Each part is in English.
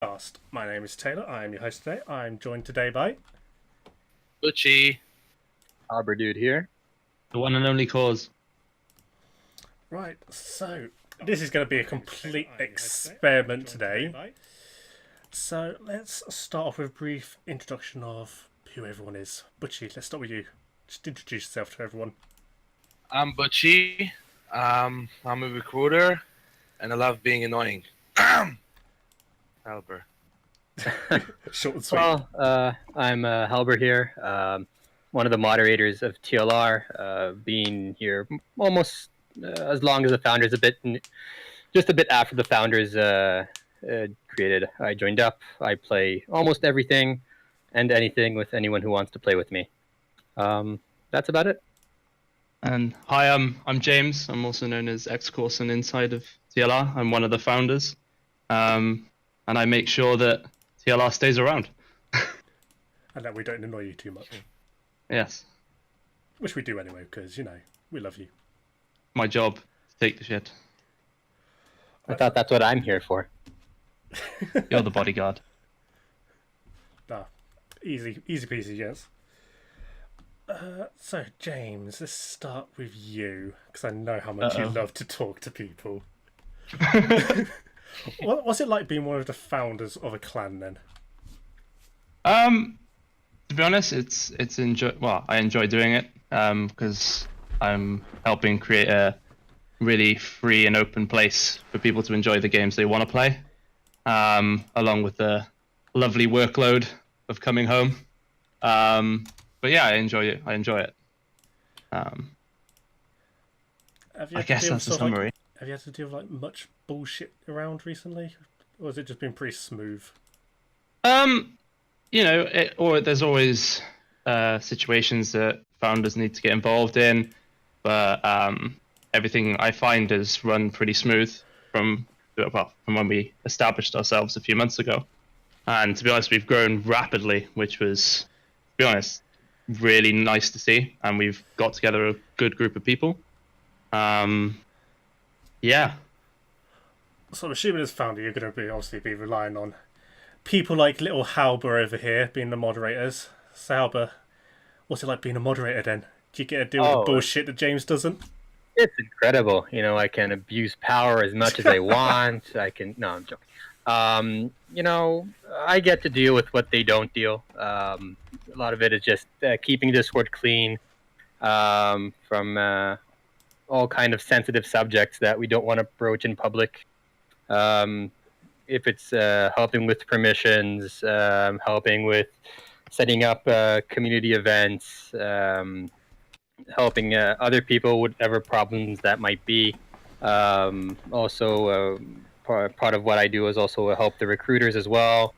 Podcast. My name is Taylor. I am your host today. I'm joined today by Butchie. Arbor dude here. The one and only cause. Right. So this is going to be a complete experiment today. So let's start off with a brief introduction of who everyone is. Butchie, let's start with you. Just introduce yourself to everyone. I'm Butchie. I'm a recruiter, and I love being annoying. Albert. Short and sweet. Well, I'm Halber here, one of the moderators of TLR, being here almost as long as the founders, just a bit after the founders created. I joined up. I play almost everything and anything with anyone who wants to play with me. That's about it. And hi, I'm James. I'm also known as X-Corson inside of TLR. I'm one of the founders. And I make sure that TLR stays around. And that we don't annoy you too much. Yes. Which we do anyway, because, we love you. My job to take the shit. I thought that's what I'm here for. You're the bodyguard. Nah, easy peasy, yes. So, James, let's start with you, because I know how much you love to talk to people. What's it like being one of the founders of a clan, then? To be honest, I enjoy doing it because I'm helping create a really free and open place for people to enjoy the games they want to play, along with the lovely workload of coming home. But yeah, I enjoy it. I guess that's the summary. Have you had to deal with much bullshit around recently, or has it just been pretty smooth? There's always situations that founders need to get involved in, but everything I find is run pretty smooth from when we established ourselves a few months ago. And to be honest, we've grown rapidly, which was, to be honest, really nice to see. And we've got together a good group of people. Yeah. So I'm assuming as founder, you're going to obviously be relying on people like little Halber over here being the moderators. So Halber, what's it like being a moderator then? Do you get to deal with the bullshit that James doesn't? It's incredible. I can abuse power as much as I want. No, I'm joking. I get to deal with what they don't deal. A lot of it is just keeping Discord clean from all kind of sensitive subjects that we don't want to broach in public. If it's helping with permissions, helping with setting up community events, helping other people with whatever problems that might be. Also, part of what I do is also help the recruiters as well.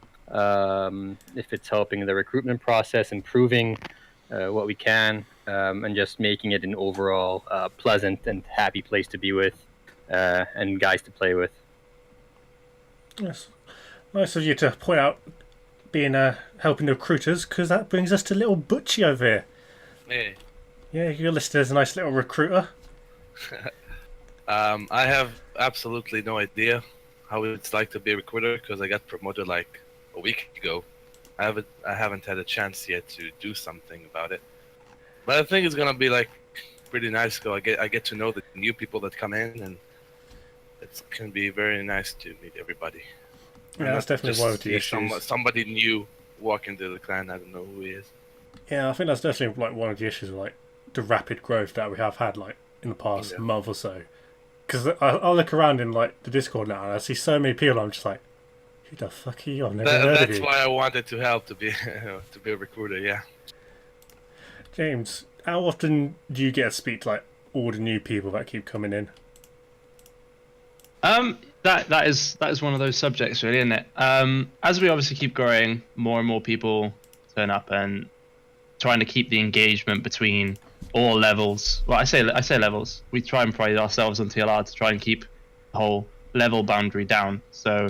If it's helping the recruitment process, improving what we can, and just making it an overall pleasant and happy place to be with and guys to play with. Yes. Nice of you to point out being helping the recruiters, because that brings us to little Butchie over here. Hey. Yeah, you're listed as a nice little recruiter. I have absolutely no idea how it's like to be a recruiter because I got promoted like a week ago. I haven't had a chance yet to do something about it. But I think it's gonna be pretty nice. I get to know the new people that come in, and it can be very nice to meet everybody. Yeah, that's definitely one of the issues. Somebody new walk into the clan. I don't know who he is. Yeah, I think that's definitely one of the issues with the rapid growth that we have had in the past month or so. Because I look around in the Discord now and I see so many people. I'm just like, who the fuck are you? I've never heard of you. That's why I wanted to help to be a recruiter. Yeah. James, how often do you get to speak to all the new people that keep coming in? That is one of those subjects, really, isn't it? As we obviously keep growing, more and more people turn up, and trying to keep the engagement between all levels. Well, I say levels. We try and pride ourselves on TLR to try and keep the whole level boundary down. So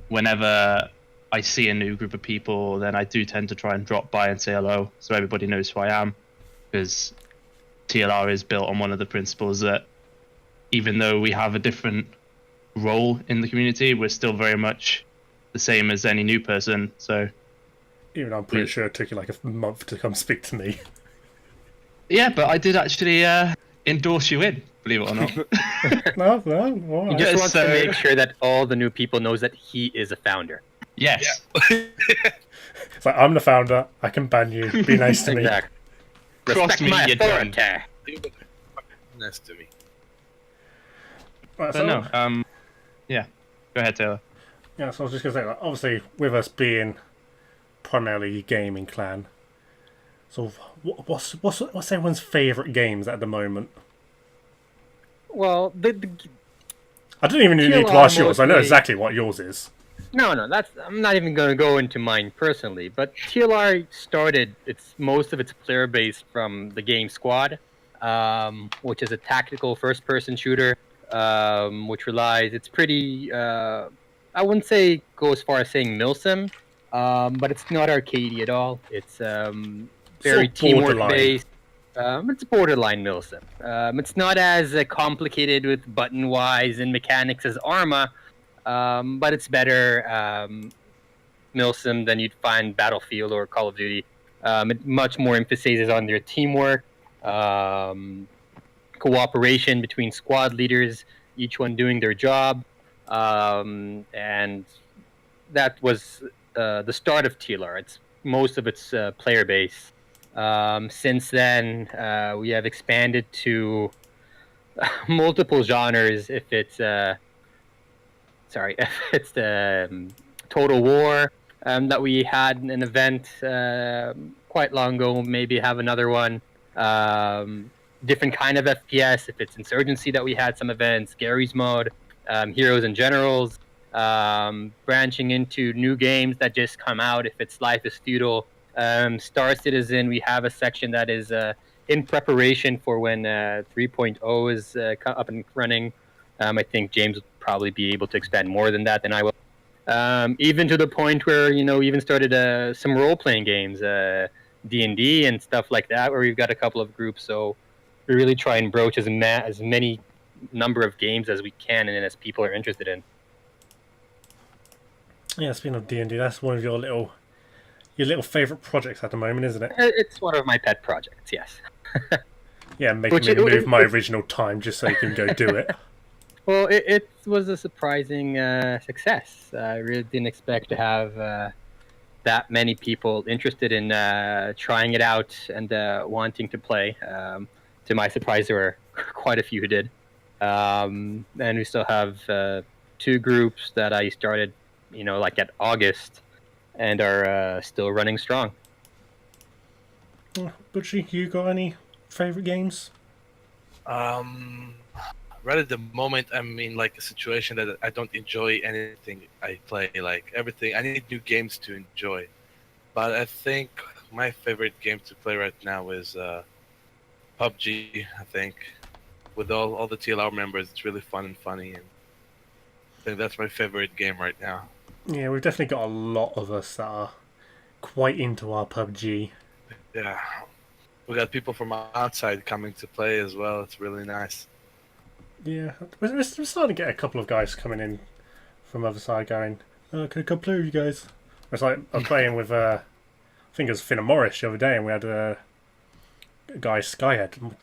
whenever I see a new group of people, then I do tend to try and drop by and say hello, so everybody knows who I am, because TLR is built on one of the principles that even though we have a different role in the community, we're still very much the same as any new person. So Even though I'm pretty sure it took you like a month to come speak to me. yeah, but I did actually endorse you in, believe it or not. No, all He right. just Yeah, wants so- to make sure that all the new people knows that he is a founder. Yes. It's like, I'm the founder. I can ban you. Be nice to me. Exactly. Cross Respect me, my you dumb. authority. Nice to me. Right, But so, no, yeah. Go ahead, Taylor. yeah, so I was just going to say, like, obviously, with us being primarily a gaming clan, so what's everyone's favourite games at the moment? Well, I don't even need to TLR ask yours. I know mostly- exactly what yours is. no, I'm not even going to go into mine personally. But TLR started most of its player base from the game Squad, which is a tactical first-person shooter, which relies. It's pretty. I wouldn't say go as far as saying milsim, but it's not arcadey at all. It's very Sort of teamwork borderline. based. It's borderline milsim. It's not as complicated with button wise and mechanics as Arma, but it's better milsim than you'd find Battlefield or Call of Duty. It much more emphasizes on their teamwork, cooperation between squad leaders, each one doing their job, and that was the start of TLR. It's most of its player base. Since then, we have expanded to multiple genres. If it's if it's the Total War that we had an event quite long ago, maybe have another one. Different kind of FPS. If it's Insurgency that we had some events, Gary's mode, Heroes and Generals, branching into new games that just come out. If it's Life is Feudal, Star Citizen, we have a section that is in preparation for when 3.0 is up and running. I think James will probably be able to expand more than that than I will. Even to the point where we even started some role-playing games, D&D and stuff like that, where we've got a couple of groups. So we really try and broach as many number of games as we can and as people are interested in. Yeah, speaking of D&D, that's one of your little favourite projects at the moment, isn't it? It's one of my pet projects, yes. Yeah, making Which me it- move it- my it- original time just so you can go do it. Well, it was a surprising success. I really didn't expect to have that many people interested in trying it out and wanting to play. To my surprise, there were quite a few who did. And we still have two groups that I started, like at August, and are still running strong. Butchie, you got any favourite games? Right at the moment, I'm in like a situation that I don't enjoy anything I play. Like everything, I need new games to enjoy. But I think my favorite game to play right now is PUBG. I think with all the TLR members, it's really fun and funny, and I think that's my favorite game right now. Yeah, we've definitely got a lot of us that are quite into our PUBG. Yeah, we got people from outside coming to play as well. It's really nice. Yeah, we're starting to get a couple of guys coming in from the other side going, can I come play with you guys? It's like I was playing with, I think it was Finn and Morris the other day, and we had a guy, Skyhead.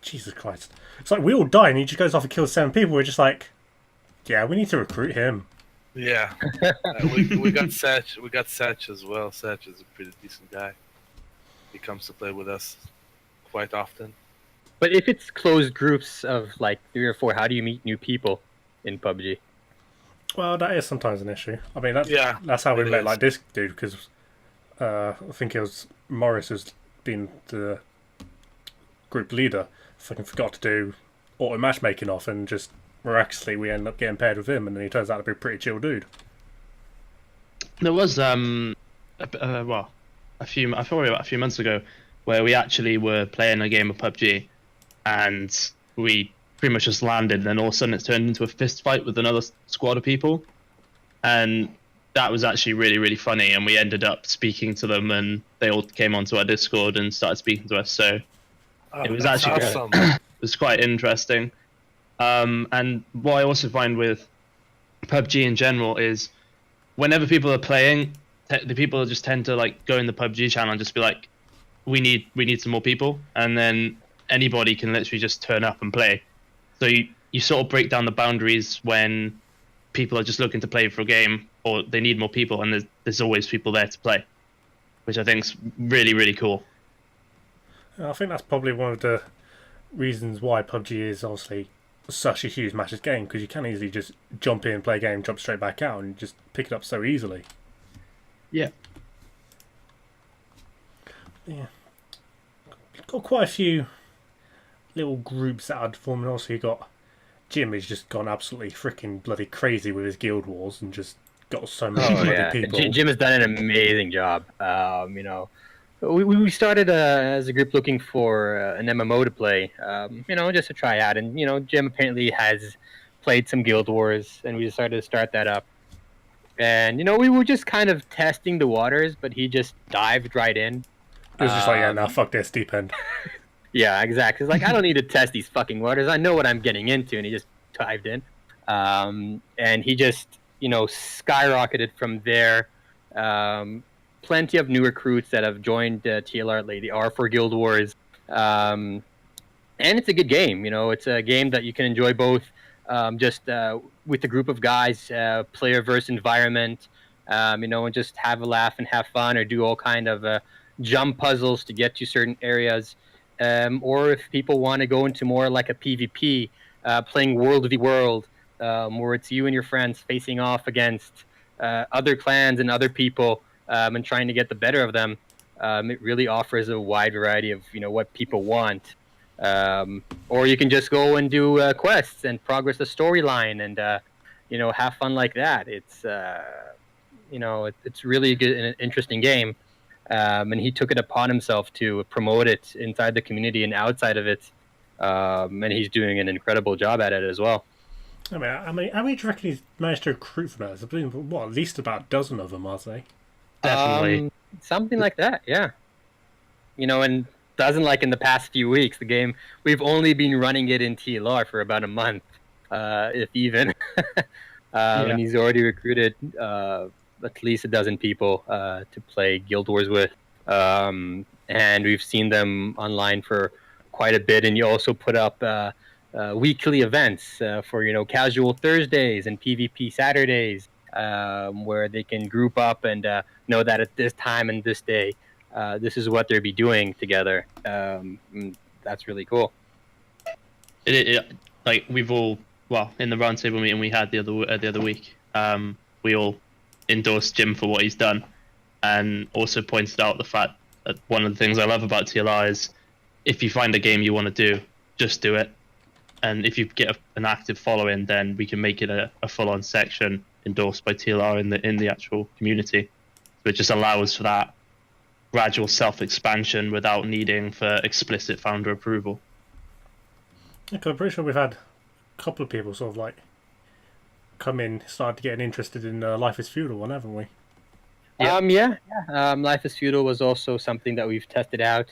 Jesus Christ. It's like we all die and he just goes off and kills 7 people. We're just like, yeah, we need to recruit him. Yeah, we got Satch. We got Satch as well. Satch is a pretty decent guy. He comes to play with us quite often. But if it's closed groups of like 3 or 4, how do you meet new people in PUBG? Well, that is sometimes an issue. I mean, Yeah, that's how we it met is. like this dude, because I think it was Morris who's been the group leader. Fucking forgot to do auto matchmaking off, and just miraculously we end up getting paired with him, and then he turns out to be a pretty chill dude. There was probably about a few months ago, where we actually were playing a game of PUBG, and we pretty much just landed, and then all of a sudden it turned into a fist fight with another squad of people, and that was actually really, really funny. And we ended up speaking to them, and they all came onto our Discord and started speaking to us. So Oh, it was that's actually awesome. it was quite interesting. And what I also find with PUBG in general is whenever people are playing, the people just tend to like go in the PUBG channel and just be like, we need some more people, and then anybody can literally just turn up and play. So you sort of break down the boundaries when people are just looking to play for a game or they need more people, and there's always people there to play, which I think is really, really cool. I think that's probably one of the reasons why PUBG is obviously such a huge massive game, because you can easily just jump in, play a game, jump straight back out, and just pick it up so easily. Yeah. Yeah. Got quite a few little groups that I'd formed. Also, you got Jim has just gone absolutely freaking bloody crazy with his Guild Wars and just got so many bloody people. Jim has done an amazing job. You know, we started as a group looking for an MMO to play. You know, just to try out, and you know, Jim apparently has played some Guild Wars, and we decided to start that up. And you know, we were just kind of testing the waters, but he just dived right in. It was just like, yeah, nah, fuck this, deep end. Yeah, exactly. It's like, I don't need to test these fucking waters. I know what I'm getting into, and he just dived in. And he just, you know, skyrocketed from there. Plenty of new recruits that have joined TLR lately are for Guild Wars. And it's a good game. You know, it's a game that you can enjoy both just with a group of guys, player versus environment, you know, and just have a laugh and have fun, or do all kind of jump puzzles to get to certain areas. Or if people want to go into more like a PvP, playing World v World, where it's you and your friends facing off against other clans and other people, and trying to get the better of them. It really offers a wide variety of, you know, what people want. Or you can just go and do quests and progress the storyline and, you know, have fun like that. It's, you know, it's really a good and an interesting game. And he took it upon himself to promote it inside the community and outside of it. And he's doing an incredible job at it as well. I mean, how many do you reckon he's managed to recruit from that? I believe, what, at least about a dozen of them, I'd say. Definitely. Something like that, yeah. You know, and doesn't like in the past few weeks. The game, we've only been running it in TLR for about a month, if even. And he's already recruited at least a dozen people to play Guild Wars with. And we've seen them online for quite a bit. And you also put up weekly events for, you know, casual Thursdays and PvP Saturdays, where they can group up and know that at this time and this day, this is what they'll be doing together. That's really cool. Like we've all, well, in the roundtable meeting we had the other week, we all endorsed Jim for what he's done, and also pointed out the fact that one of the things I love about TLR is if you find a game you want to do, just do it. And if you get an active following, then we can make it a full-on section endorsed by TLR in the actual community. So it just allows for that gradual self-expansion without needing for explicit founder approval. Yeah, 'cause I'm pretty sure we've had a couple of people sort of like come in, started to get interested in Life is Feudal one, haven't we? Yeah. Life is Feudal was also something that we've tested out.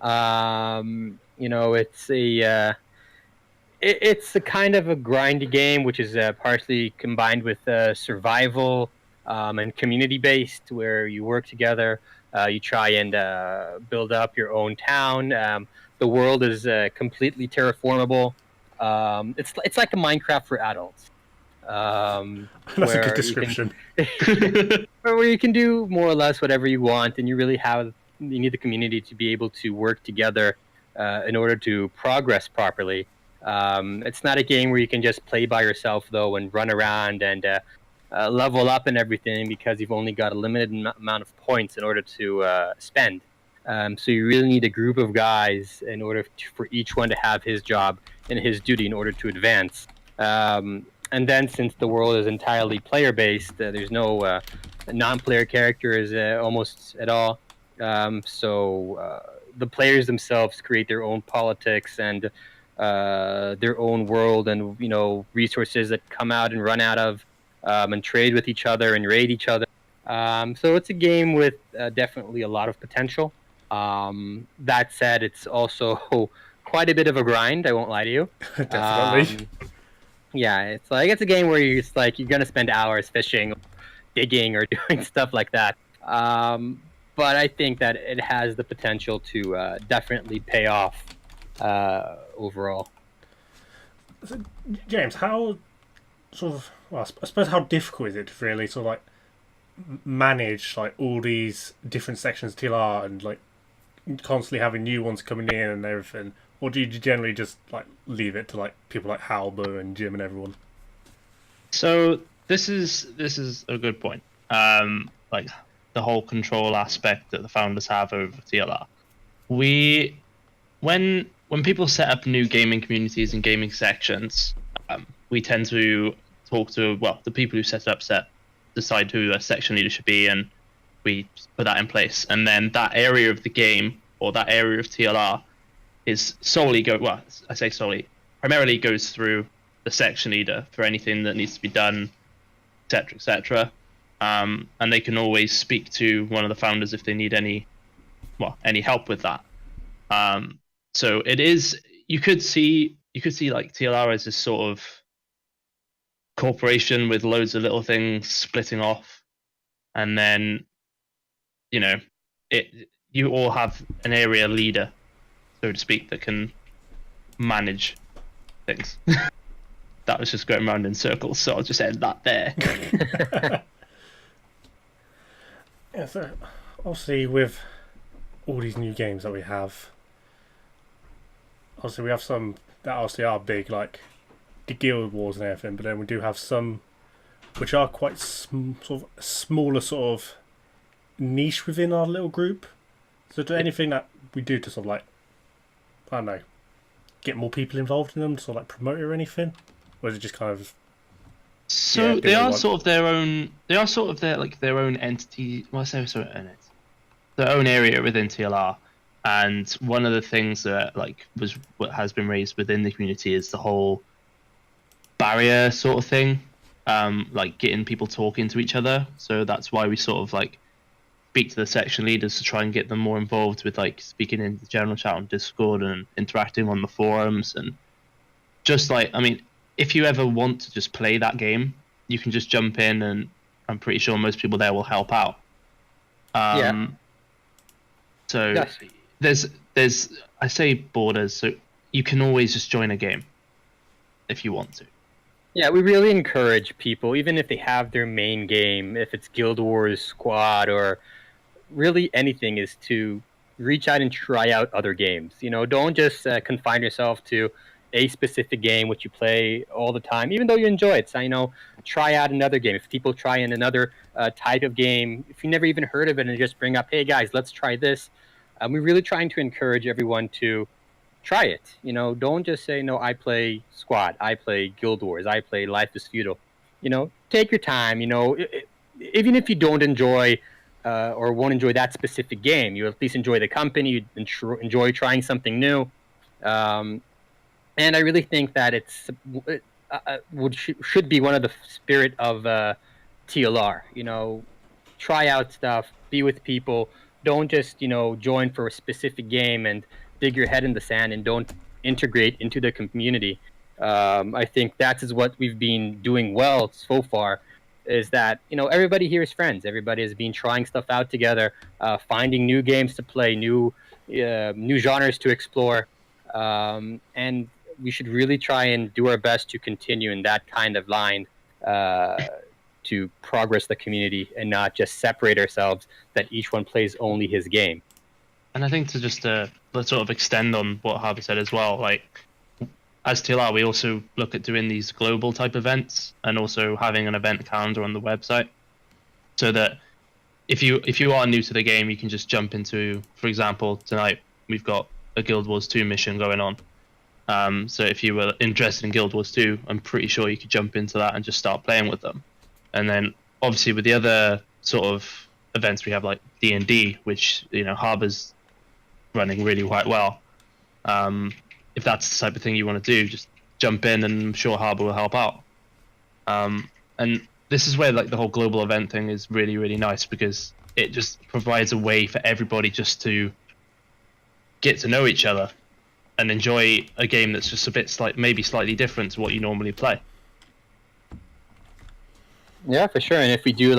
You know, it's a kind of a grindy game, which is partially combined with survival and community-based, where you work together. You try and build up your own town. The world is completely terraformable. It's like a Minecraft for adults. That's a good description. Where you can do more or less whatever you want, and you need the community to be able to work together in order to progress properly. It's not a game where you can just play by yourself, though, and run around and level up and everything, because you've only got a limited amount of points in order to spend. So you really need a group of guys in order for each one to have his job and his duty in order to advance. And then, since the world is entirely player-based, there's no non-player characters almost at all. So the players themselves create their own politics and their own world, and, you know, resources that come out and run out of, and trade with each other and raid each other. So it's a game with definitely a lot of potential. That said, it's also quite a bit of a grind, I won't lie to you. Definitely. Yeah, it's a game where you're just like, you're gonna spend hours fishing, digging or doing stuff like that. But I think that it has the potential to definitely pay off overall. So, James, how sort of well, I suppose how difficult is it to really sort of like manage like all these different sections of TLR and like constantly having new ones coming in and everything, or do you generally just like leave it to like people like Halber and Jim and everyone? So this is a good point. Like the whole control aspect that the founders have over TLR. When people set up new gaming communities and gaming sections, we tend to talk to the people who set it up decide who a section leader should be, and we put that in place. And then that area of the game or that area of TLR is primarily goes through the section leader for anything that needs to be done, etc., etc. And they can always speak to one of the founders if they need any help with that. So it is, you could see like TLR as this sort of corporation with loads of little things splitting off, and then you all have an area leader, so to speak, that can manage things. That was just going around in circles, so I'll just end that there. Yeah, so obviously with all these new games that we have, obviously we have some that obviously are big, like the Guild Wars and everything, but then we do have some which are quite sort of smaller, sort of niche within our little group. So do anything that we do to sort of like, I don't know, get more people involved in them, to sort of like promote it or anything? Or is it just kind of... So they are sort of their own. They are sort of their own entity. Well, I say their own area within TLR. And one of the things that what has been raised within the community is the whole barrier sort of thing, like getting people talking to each other. So that's why we sort of like speak to the section leaders to try and get them more involved with like speaking in the general chat on Discord and interacting on the forums. And just like, I mean, if you ever want to just play that game, you can just jump in, and I'm pretty sure most people there will help out. So yes. there's I say borders, so you can always just join a game if you want to. Yeah, we really encourage people, even if they have their main game, if it's Guild Wars, Squad, or really anything, is to reach out and try out other games. Don't just confine yourself to a specific game which you play all the time, even though you enjoy it. So, try out another game. If people try in another type of game, if you never even heard of it, and just bring up, hey guys, let's try this. We're really trying to encourage everyone to try it. Don't just say, no, I play Squad, I play Guild Wars, I play Life is Feudal. Take your time. Even if you don't enjoy or won't enjoy that specific game, you at least enjoy the company, you enjoy trying something new. And I really think that should be one of the spirit of TLR. Try out stuff, be with people. Don't just join for a specific game and dig your head in the sand and don't integrate into the community. I think that is what we've been doing well so far. Is that everybody here is friends. Everybody has been trying stuff out together, finding new games to play, new genres to explore, and we should really try and do our best to continue in that kind of line to progress the community and not just separate ourselves, that each one plays only his game. And I think to just sort of extend on what Harvey said as well, like as TLR, we also look at doing these global type events and also having an event calendar on the website, so that if you are new to the game, you can just jump into, for example, tonight we've got a Guild Wars 2 mission going on. So if you were interested in Guild Wars 2, I'm pretty sure you could jump into that and just start playing with them. And then obviously with the other sort of events we have, like D&D, which Harbor's running really quite well. If that's the type of thing you want to do, just jump in, and I'm sure Harbor will help out. And this is where like the whole global event thing is really, really nice, because it just provides a way for everybody just to get to know each other and enjoy a game that's just a bit maybe slightly different to what you normally play. Yeah, for sure. And if we do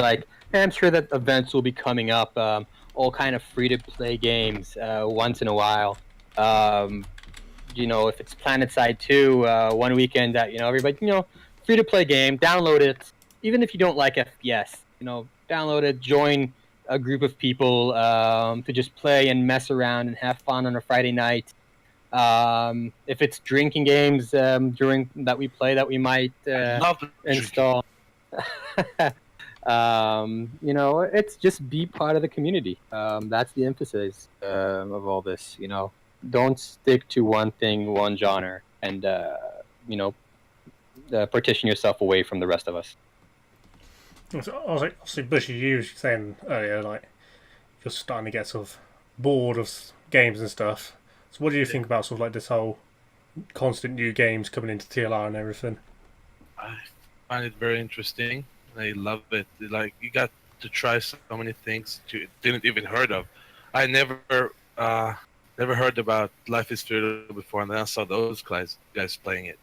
I'm sure that events will be coming up. All kind of free to play games once in a while. Um, if it's PlanetSide 2, one weekend that everybody free to play game, download it. Even if you don't like FPS, download it, join a group of people to just play and mess around and have fun on a Friday night. If it's drinking games during that we play, that we might I love the drinking. install. It's just be part of the community. That's the emphasis of all this. Don't stick to one thing, one genre, and partition yourself away from the rest of us. So, obviously, Bushy, you were saying earlier, like, you're starting to get sort of bored of games and stuff. So what do you think about sort of like this whole constant new games coming into TLR and everything? I find it very interesting. I love it. Like, you got to try so many things you didn't even heard of. I never heard about Life is Fearless before, and then I saw those guys playing it.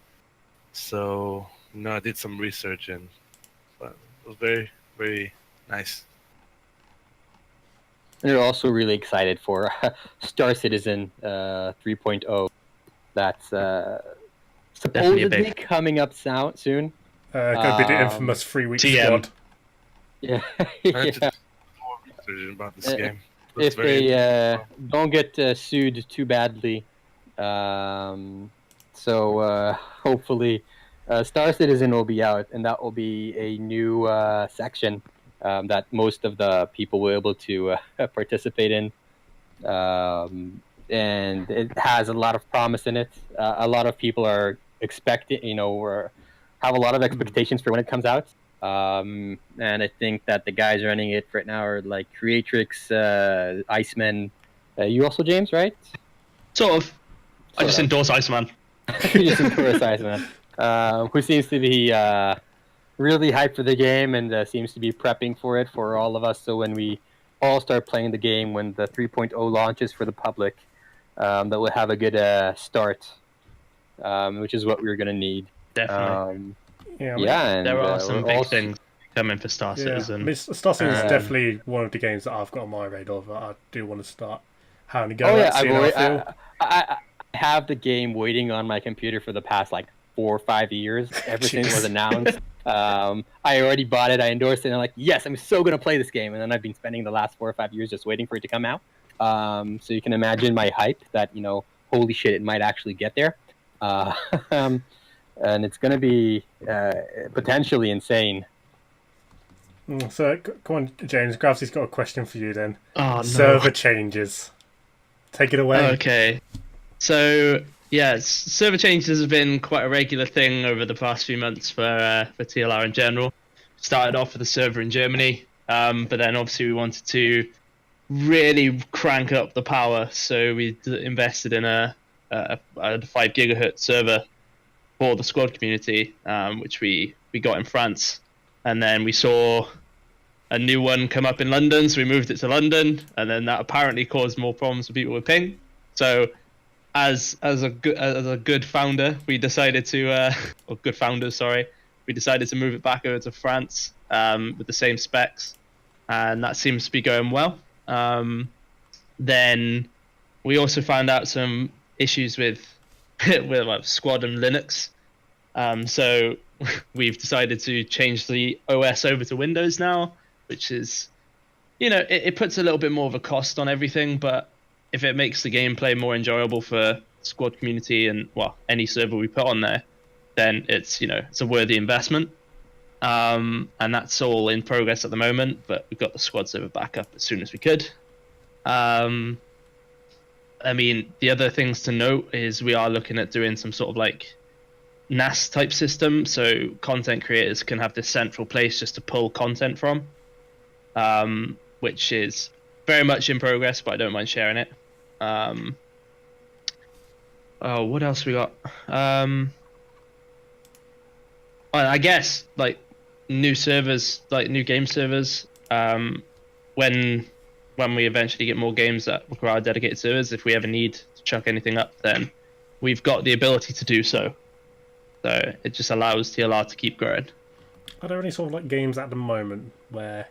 So, I did some research, and it was very, very nice. And we're also really excited for Star Citizen 3.0. That's supposedly coming up soon. Going to be the infamous 3-week TM. squad. Yeah. I had to do more research about this game. If they don't get sued too badly. Hopefully Star Citizen will be out, and that will be a new section that most of the people will be able to participate in. And it has a lot of promise in it. A lot of people are expecting, or have a lot of expectations for when it comes out. And I think that the guys running it right now are like Creatrix, Iceman. You also, James, right? Sort of. I just endorse Iceman. You just endorse Iceman. Who seems to be really hyped for the game and seems to be prepping for it for all of us. So when we all start playing the game, when the 3.0 launches for the public, that we'll have a good start, which is what we're going to need. Definitely. And there are some big things coming for Star Citizen. I mean, Star Citizen is definitely one of the games that I've got on my radar that I do want to start having a go at. I have the game waiting on my computer for the past 4 or 5 years, ever since it was announced. I already bought it, I endorsed it, and I'm like, yes, I'm so going to play this game. And then I've been spending the last 4 or 5 years just waiting for it to come out. So you can imagine my hype that, holy shit, it might actually get there. And it's going to be potentially insane. So, come on, James. Gravsy's got a question for you then. Oh, no. Server changes. Take it away. Okay. So, server changes have been quite a regular thing over the past few months for TLR in general. Started off with a server in Germany, but then obviously we wanted to really crank up the power, so we invested in a 5 gigahertz server for the squad community, which we got in France, and then we saw a new one come up in London, so we moved it to London, and then that apparently caused more problems for people with ping. So as a good founder, we decided to we decided to move it back over to France with the same specs, and that seems to be going well. Then we also found out some issues with Squad and Linux, so we've decided to change the OS over to Windows now, which is, it puts a little bit more of a cost on everything, but if it makes the gameplay more enjoyable for Squad community and any server we put on there, then it's it's a worthy investment. And that's all in progress at the moment, but we've got the Squad server back up as soon as we could. I mean, the other things to note is we are looking at doing some sort of NAS type system, so content creators can have this central place just to pull content from, which is very much in progress, but I don't mind sharing it. What else we got? I guess new servers, new game servers. When we eventually get more games that require dedicated servers, if we ever need to chuck anything up, then we've got the ability to do so. So it just allows TLR to keep growing. Are there any sort of like games at the moment where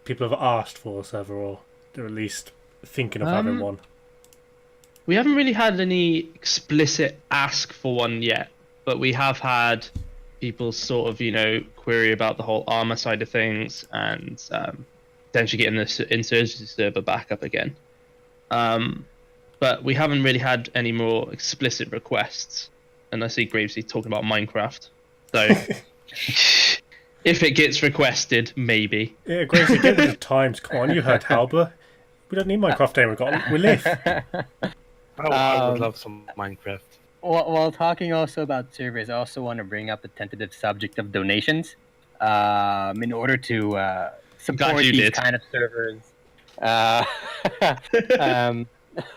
people have asked for a server, or they're at least thinking of having one? We haven't really had any explicit ask for one yet, but we have had people sort of, query about the whole armor side of things and potentially getting the insurgency server back up again. But we haven't really had any more explicit requests. And I see Gravesy talking about Minecraft. So if it gets requested, maybe. Yeah, Gracie, get with the times. Come on, you heard Halber. We don't need Minecraft we live. I would love some Minecraft. While talking also about servers, I also want to bring up the tentative subject of donations. In order to support these kind of servers.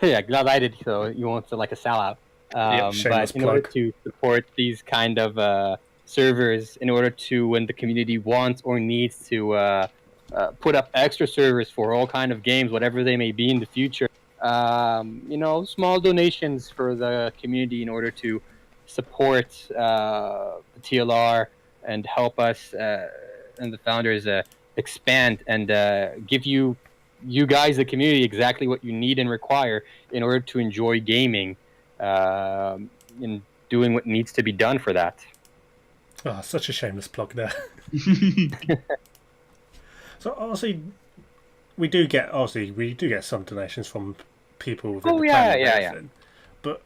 Yeah, glad I did, so you won't feel like a sellout. But in order to support these kind of servers, in order to, when the community wants or needs to put up extra servers for all kind of games, whatever they may be in the future, small donations for the community in order to support the TLR and help us and the founders expand and give you guys, the community, exactly what you need and require in order to enjoy gaming and doing what needs to be done for that. Oh, such a shameless plug there. So obviously we do get some donations from people within the planet. But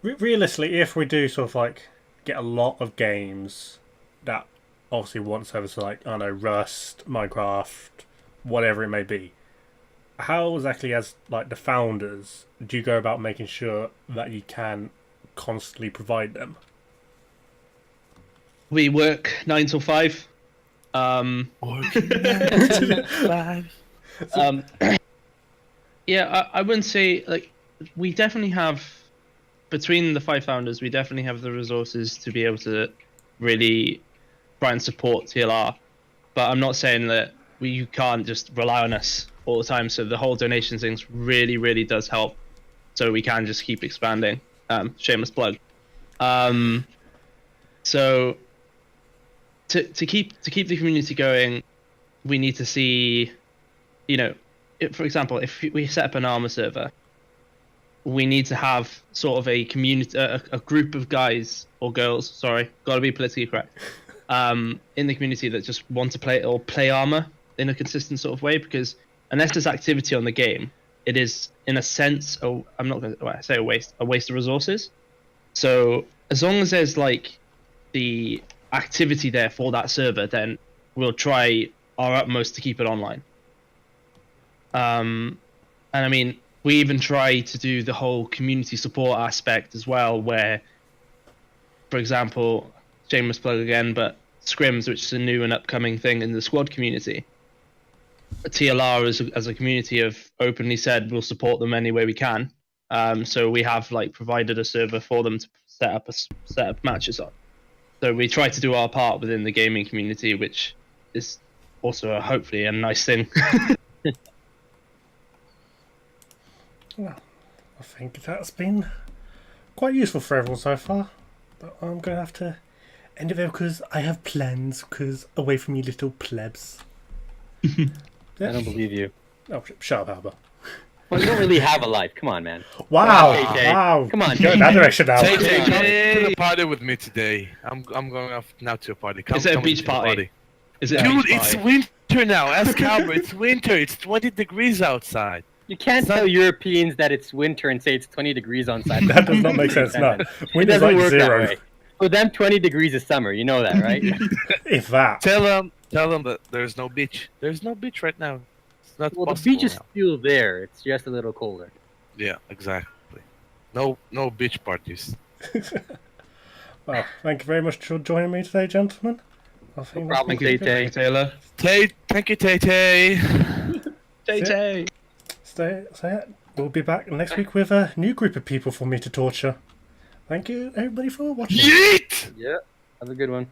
realistically, if we do sort of like get a lot of games that obviously want servers like, I don't know, Rust, Minecraft, whatever it may be, how exactly, as like the founders, do you go about making sure that you can constantly provide them? We work 9 till 5. Yeah, I wouldn't say, like, we definitely have, between the 5 founders, we definitely have the resources to be able to really try and support TLR. But I'm not saying that you can't just rely on us all the time. So the whole donation things really, really does help. So we can just keep expanding. Shameless plug. So to keep the community going, we need to see, for example, if we set up an armor server, we need to have sort of a community, a group of guys or girls. Sorry, got to be politically correct. In the community that just want to play armor in a consistent sort of way, because unless there's activity on the game, it is in a sense, I'm not going to say a waste of resources. So as long as there's like the activity there for that server, then we'll try our utmost to keep it online. And I mean, we even try to do the whole community support aspect as well, where, for example, shameless plug again, but scrims, which is a new and upcoming thing in the squad community, TLR as a community have openly said we'll support them any way we can. So we have like provided a server for them to set up matches on. So we try to do our part within the gaming community, which is also hopefully a nice thing. Well, I think that's been quite useful for everyone so far. But I'm going to have to end it there because I have plans, because away from you little plebs. I don't believe you. Oh, shut up, Albert. Well, you don't really have a life. Come on, man. Wow. Tay. Wow. Come on. Go in that direction now. Tay, come to the party with me today. I'm going off now to a party. Is it a beach party? Is it Dude, it's winter now. Ask Albert. It's winter. It's 20 degrees outside. You can't tell Europeans that it's winter and say it's 20 degrees outside. That does not make sense, no. It doesn't work that way. For them, 20 degrees is summer. You know that, right? If that. Tell them that there's no beach. There's no beach right now. It's not possible. The beach is still there. It's just a little colder. Yeah, exactly. No beach parties. Well, thank you very much for joining me today, gentlemen. No problem, Tay. Taylor. Thank you, Tay. Tay. So yeah, we'll be back next week with a new group of people for me to torture. Thank you, everybody, for watching. Yeet! Yeah, have a good one.